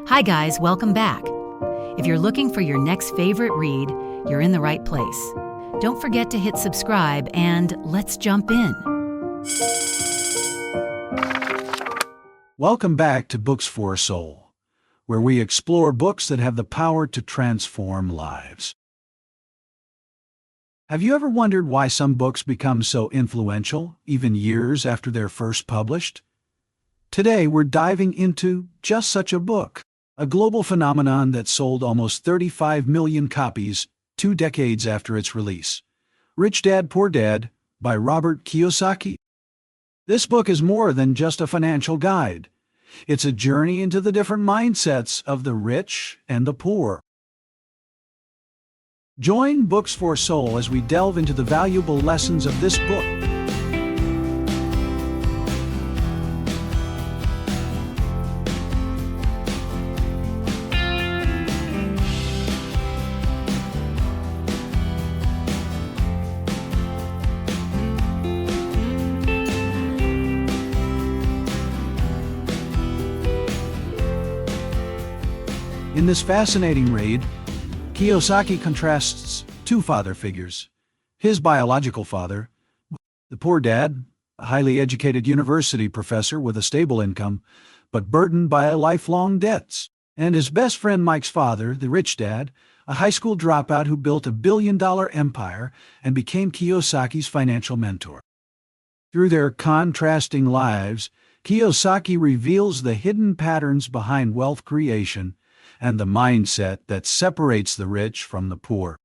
Hi guys, welcome back. If you're looking for your next favorite read, you're in the right place. Don't forget to hit subscribe and let's jump in. Welcome back to Books4Soul, where we explore books that have the power to transform lives. Have you ever wondered why some books become so influential, even years after they're first published? Today we're diving into just such a book, a global phenomenon that sold almost 35 million copies 2 decades after its release. Rich Dad, Poor Dad by Robert Kiyosaki. This book is more than just a financial guide. It's a journey into the different mindsets of the rich and the poor. Join Books4Soul as we delve into the valuable lessons of this book. In this fascinating read, Kiyosaki contrasts two father figures. His biological father, the poor dad, a highly educated university professor with a stable income, but burdened by lifelong debts, and his best friend Mike's father, the rich dad, a high school dropout who built a billion-dollar empire and became Kiyosaki's financial mentor. Through their contrasting lives, Kiyosaki reveals the hidden patterns behind wealth creation and the mindset that separates the rich from the poor.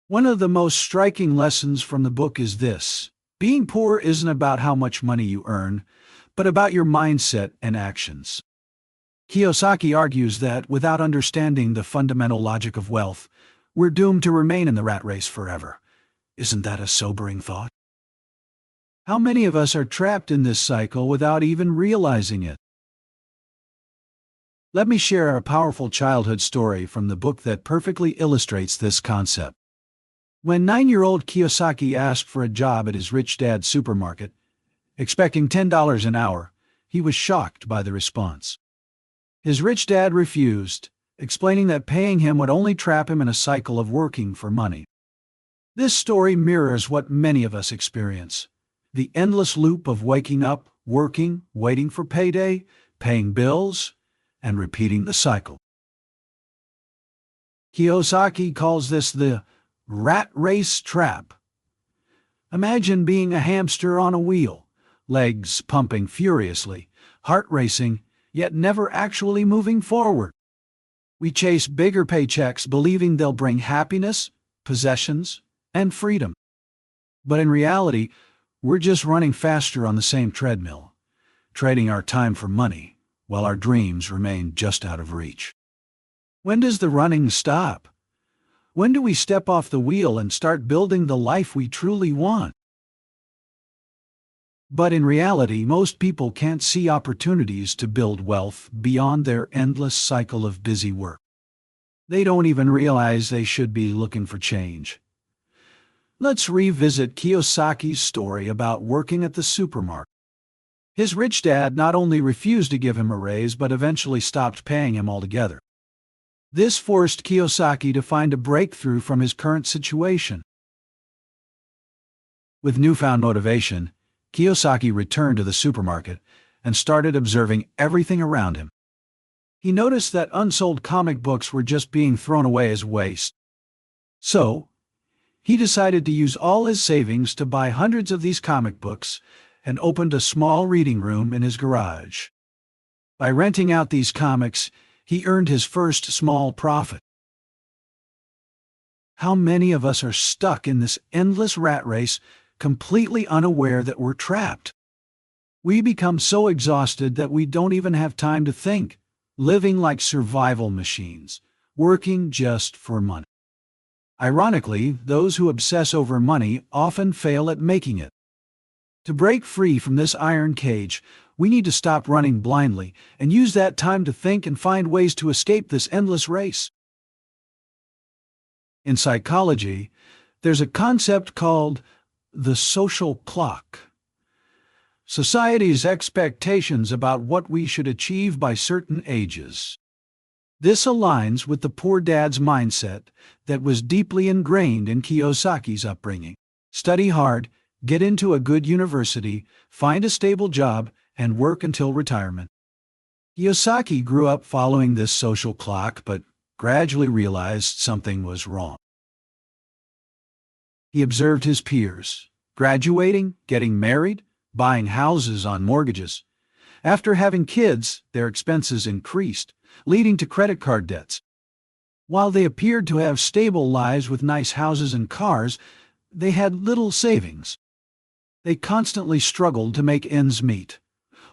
One of the most striking lessons from the book is this: being poor isn't about how much money you earn, but about your mindset and actions. Kiyosaki argues that without understanding the fundamental logic of wealth, we're doomed to remain in the rat race forever. Isn't that a sobering thought? How many of us are trapped in this cycle without even realizing it? Let me share a powerful childhood story from the book that perfectly illustrates this concept. When 9-year-old Kiyosaki asked for a job at his rich dad's supermarket, expecting $10 an hour, he was shocked by the response. His rich dad refused, explaining that paying him would only trap him in a cycle of working for money. This story mirrors what many of us experience: the endless loop of waking up, working, waiting for payday, paying bills, and repeating the cycle. Kiyosaki calls this the rat race trap. Imagine being a hamster on a wheel, legs pumping furiously, heart racing, yet never actually moving forward. We chase bigger paychecks believing they'll bring happiness, possessions, and freedom. But in reality, we're just running faster on the same treadmill, trading our time for money, while our dreams remain just out of reach. When does the running stop? When do we step off the wheel and start building the life we truly want? But in reality, most people can't see opportunities to build wealth beyond their endless cycle of busy work. They don't even realize they should be looking for change. Let's revisit Kiyosaki's story about working at the supermarket. His rich dad not only refused to give him a raise but eventually stopped paying him altogether. This forced Kiyosaki to find a breakthrough from his current situation. With newfound motivation, Kiyosaki returned to the supermarket and started observing everything around him. He noticed that unsold comic books were just being thrown away as waste. So, he decided to use all his savings to buy hundreds of these comic books and opened a small reading room in his garage. By renting out these comics, he earned his first small profit. How many of us are stuck in this endless rat race, completely unaware that we're trapped? We become so exhausted that we don't even have time to think, living like survival machines, working just for money. Ironically, those who obsess over money often fail at making it. To break free from this iron cage, we need to stop running blindly and use that time to think and find ways to escape this endless race. In psychology, there's a concept called the social clock. society's expectations about what we should achieve by certain ages. This aligns with the poor dad's mindset that was deeply ingrained in Kiyosaki's upbringing. Study hard, get into a good university, find a stable job, and work until retirement. Kiyosaki grew up following this social clock but gradually realized something was wrong. He observed his peers, graduating, getting married, buying houses on mortgages. After having kids, their expenses increased, leading to credit card debts. While they appeared to have stable lives with nice houses and cars, they had little savings. They constantly struggled to make ends meet,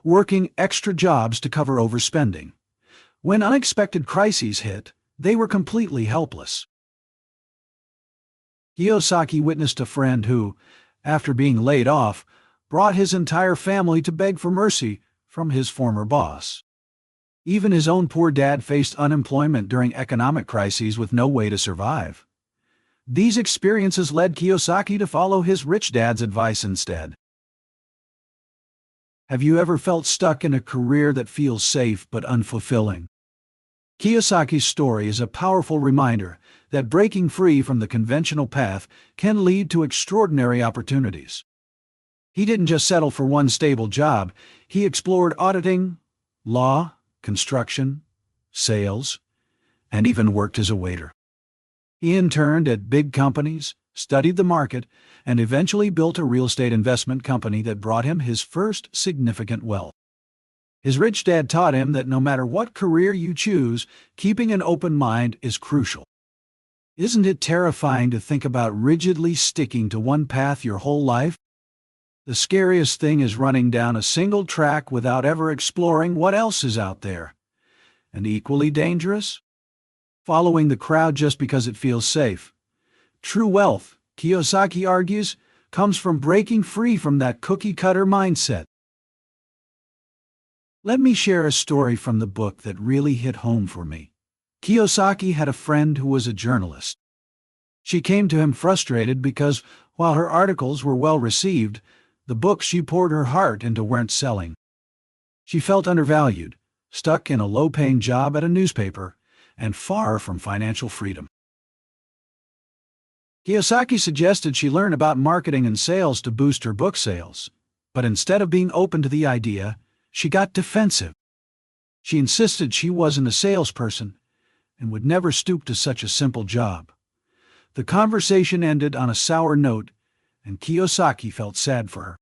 working extra jobs to cover overspending. When unexpected crises hit, they were completely helpless. Kiyosaki witnessed a friend who, after being laid off, brought his entire family to beg for mercy from his former boss. Even his own poor dad faced unemployment during economic crises with no way to survive. These experiences led Kiyosaki to follow his rich dad's advice instead. Have you ever felt stuck in a career that feels safe but unfulfilling? Kiyosaki's story is a powerful reminder that breaking free from the conventional path can lead to extraordinary opportunities. He didn't just settle for one stable job, he explored auditing, law, construction, sales, and even worked as a waiter. He interned at big companies, studied the market, and eventually built a real estate investment company that brought him his first significant wealth. His rich dad taught him that no matter what career you choose, keeping an open mind is crucial. Isn't it terrifying to think about rigidly sticking to one path your whole life? The scariest thing is running down a single track without ever exploring what else is out there. And equally dangerous? Following the crowd just because it feels safe. True wealth, Kiyosaki argues, comes from breaking free from that cookie-cutter mindset. Let me share a story from the book that really hit home for me. Kiyosaki had a friend who was a journalist. She came to him frustrated because, while her articles were well received, the books she poured her heart into weren't selling. She felt undervalued, stuck in a low-paying job at a newspaper, and far from financial freedom. Kiyosaki suggested she learn about marketing and sales to boost her book sales, but instead of being open to the idea, she got defensive. She insisted she wasn't a salesperson and would never stoop to such a simple job. The conversation ended on a sour note, and Kiyosaki felt sad for her.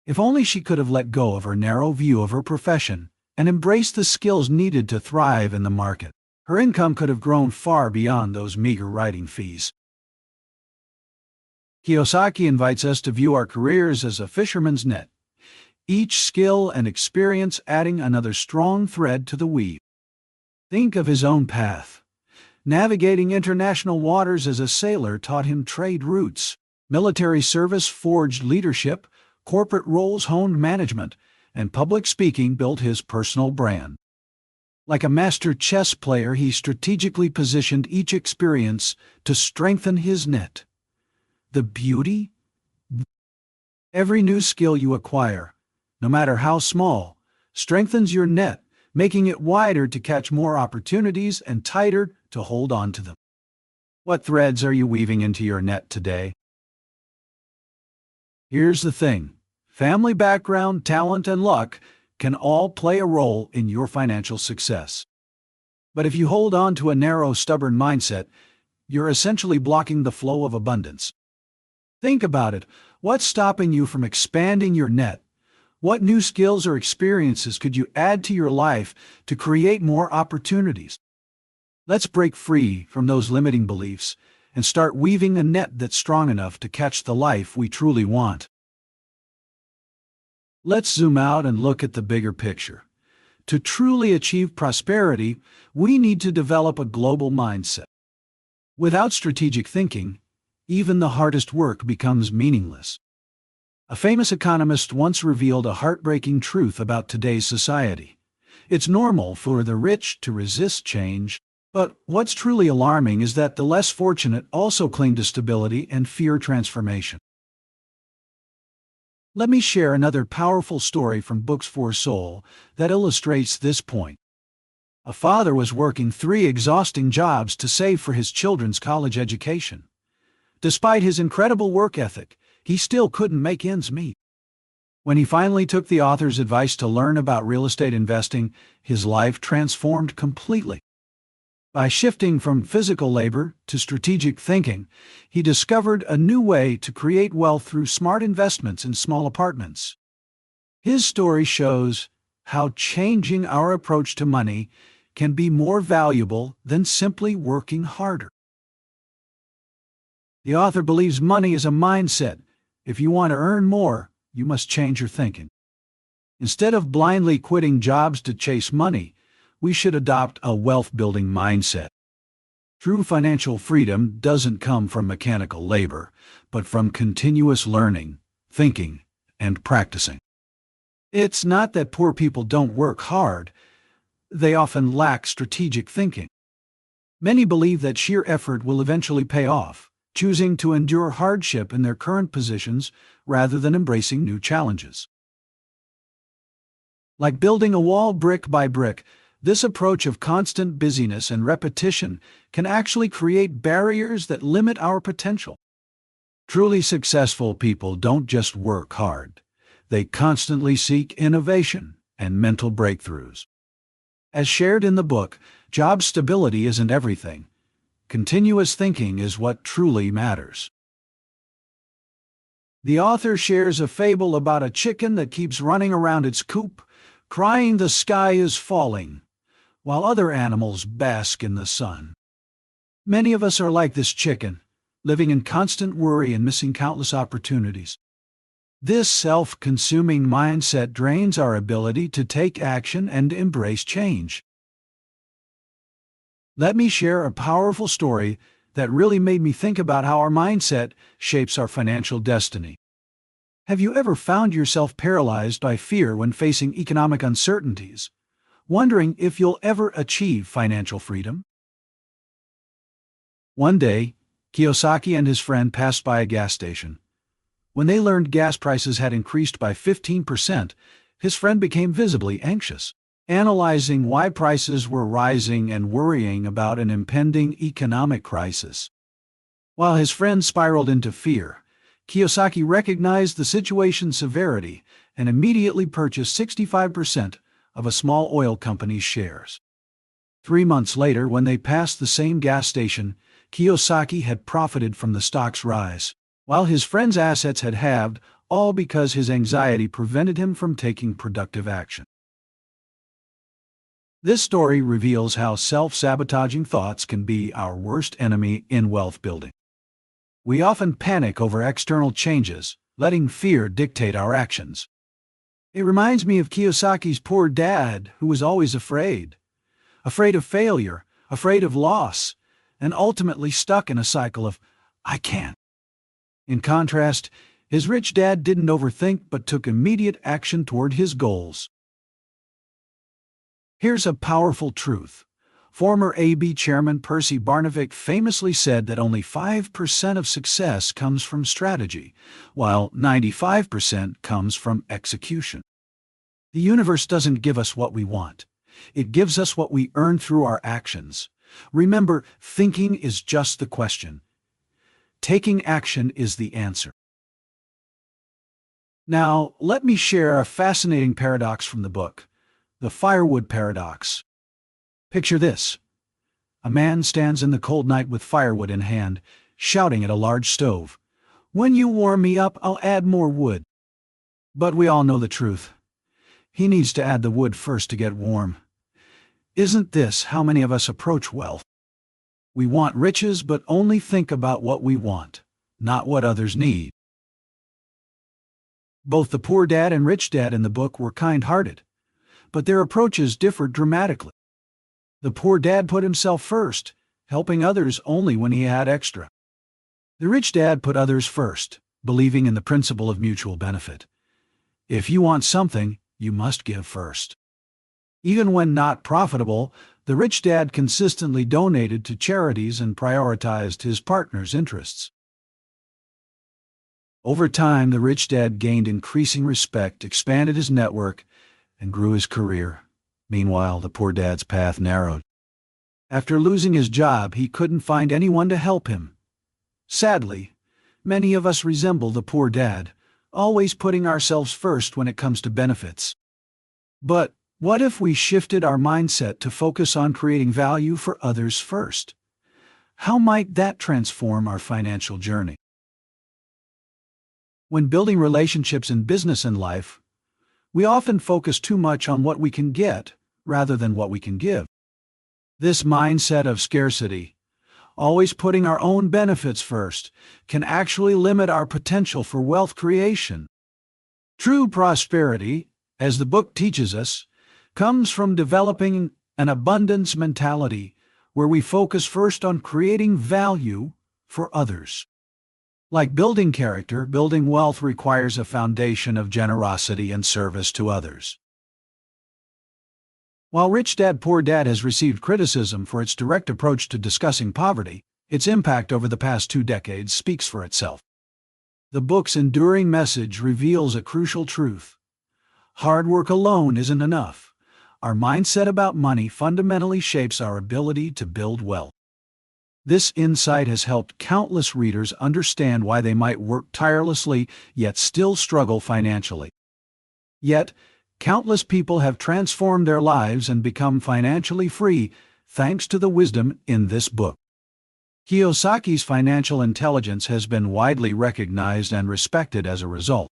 If only she could have let go of her narrow view of her profession and embraced the skills needed to thrive in the market, her income could have grown far beyond those meager writing fees. Kiyosaki invites us to view our careers as a fisherman's net, each skill and experience adding another strong thread to the weave. Think of his own path. Navigating international waters as a sailor taught him trade routes. Military service forged leadership, corporate roles honed management, and public speaking built his personal brand. Like a master chess player, he strategically positioned each experience to strengthen his net. The beauty? Every new skill you acquire, no matter how small, strengthens your net, making it wider to catch more opportunities and tighter to hold on to them. What threads are you weaving into your net today? Here's the thing. Family background, talent, and luck can all play a role in your financial success. But if you hold on to a narrow, stubborn mindset, you're essentially blocking the flow of abundance. Think about it. What's stopping you from expanding your net? What new skills or experiences could you add to your life to create more opportunities? Let's break free from those limiting beliefs and start weaving a net that's strong enough to catch the life we truly want. Let's zoom out and look at the bigger picture. To truly achieve prosperity, we need to develop a global mindset. Without strategic thinking, even the hardest work becomes meaningless. A famous economist once revealed a heartbreaking truth about today's society. It's normal for the rich to resist change, but what's truly alarming is that the less fortunate also cling to stability and fear transformation. Let me share another powerful story from Books4Soul that illustrates this point. A father was working 3 exhausting jobs to save for his children's college education. Despite his incredible work ethic, he still couldn't make ends meet. When he finally took the author's advice to learn about real estate investing, his life transformed completely. By shifting from physical labor to strategic thinking, he discovered a new way to create wealth through smart investments in small apartments. His story shows how changing our approach to money can be more valuable than simply working harder. The author believes money is a mindset. If you want to earn more, you must change your thinking. Instead of blindly quitting jobs to chase money, we should adopt a wealth-building mindset. True financial freedom doesn't come from mechanical labor, but from continuous learning, thinking, and practicing. It's not that poor people don't work hard. They often lack strategic thinking. Many believe that sheer effort will eventually pay off, choosing to endure hardship in their current positions rather than embracing new challenges. Like building a wall brick by brick, this approach of constant busyness and repetition can actually create barriers that limit our potential. Truly successful people don't just work hard. They constantly seek innovation and mental breakthroughs. As shared in the book, job stability isn't everything. Continuous thinking is what truly matters. The author shares a fable about a chicken that keeps running around its coop, crying the sky is falling, while other animals bask in the sun. Many of us are like this chicken, living in constant worry and missing countless opportunities. This self-consuming mindset drains our ability to take action and embrace change. Let me share a powerful story that really made me think about how our mindset shapes our financial destiny. Have you ever found yourself paralyzed by fear when facing economic uncertainties, wondering if you'll ever achieve financial freedom? One day, Kiyosaki and his friend passed by a gas station. When they learned gas prices had increased by 15%, his friend became visibly anxious, analyzing why prices were rising and worrying about an impending economic crisis. While his friend spiraled into fear, Kiyosaki recognized the situation's severity and immediately purchased 65% of a small oil company's shares. 3 months later, when they passed the same gas station, Kiyosaki had profited from the stock's rise, while his friend's assets had halved, all because his anxiety prevented him from taking productive action. This story reveals how self-sabotaging thoughts can be our worst enemy in wealth building. We often panic over external changes, letting fear dictate our actions. It reminds me of Kiyosaki's poor dad, who was always afraid of failure, afraid of loss, and ultimately stuck in a cycle of, "I can't." In contrast, his rich dad didn't overthink but took immediate action toward his goals. Here's a powerful truth. Former AB Chairman Percy Barnevik famously said that only 5% of success comes from strategy, while 95% comes from execution. The universe doesn't give us what we want. It gives us what we earn through our actions. Remember, thinking is just the question. Taking action is the answer. Now, let me share a fascinating paradox from the book, the firewood paradox. Picture this. A man stands in the cold night with firewood in hand, shouting at a large stove, "When you warm me up, I'll add more wood." But we all know the truth. He needs to add the wood first to get warm. Isn't this how many of us approach wealth? We want riches, but only think about what we want, not what others need. Both the poor dad and rich dad in the book were kind-hearted, but their approaches differed dramatically. The poor dad put himself first, helping others only when he had extra. The rich dad put others first, believing in the principle of mutual benefit. If you want something, you must give first. Even when not profitable, the rich dad consistently donated to charities and prioritized his partner's interests. Over time, the rich dad gained increasing respect, expanded his network, and grew his career. Meanwhile, the poor dad's path narrowed. After losing his job, he couldn't find anyone to help him. Sadly, many of us resemble the poor dad, always putting ourselves first when it comes to benefits. But what if we shifted our mindset to focus on creating value for others first? How might that transform our financial journey? When building relationships in business and life, we often focus too much on what we can get rather than what we can give. This mindset of scarcity, always putting our own benefits first, can actually limit our potential for wealth creation. True prosperity, as the book teaches us, comes from developing an abundance mentality where we focus first on creating value for others. Like building character, building wealth requires a foundation of generosity and service to others. While Rich Dad Poor Dad has received criticism for its direct approach to discussing poverty, its impact over the past 2 decades speaks for itself. The book's enduring message reveals a crucial truth. Hard work alone isn't enough. Our mindset about money fundamentally shapes our ability to build wealth. This insight has helped countless readers understand why they might work tirelessly yet still struggle financially. Yet, countless people have transformed their lives and become financially free thanks to the wisdom in this book. Kiyosaki's financial intelligence has been widely recognized and respected as a result.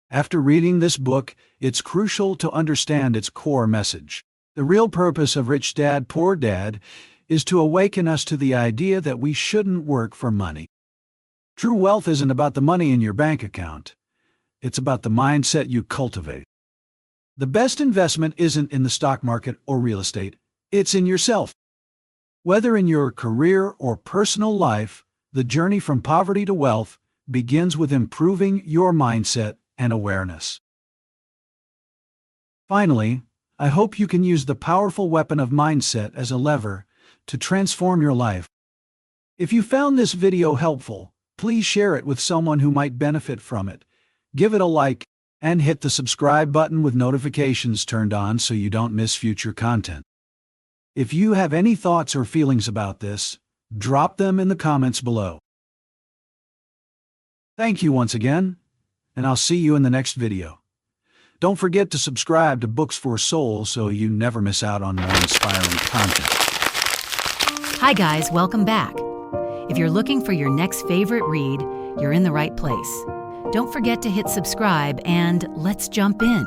After reading this book, it's crucial to understand its core message. The real purpose of Rich Dad Poor Dad is to awaken us to the idea that we shouldn't work for money. True wealth isn't about the money in your bank account. It's about the mindset you cultivate. The best investment isn't in the stock market or real estate, it's in yourself. Whether in your career or personal life, the journey from poverty to wealth begins with improving your mindset and awareness. Finally, I hope you can use the powerful weapon of mindset as a lever to transform your life. If you found this video helpful, please share it with someone who might benefit from it. Give it a like, and hit the subscribe button with notifications turned on so you don't miss future content. If you have any thoughts or feelings about this, drop them in the comments below. Thank you once again, and I'll see you in the next video. Don't forget to subscribe to Books4Soul so you never miss out on more inspiring content. Hi guys, welcome back. If you're looking for your next favorite read, you're in the right place. Don't forget to hit subscribe and let's jump in.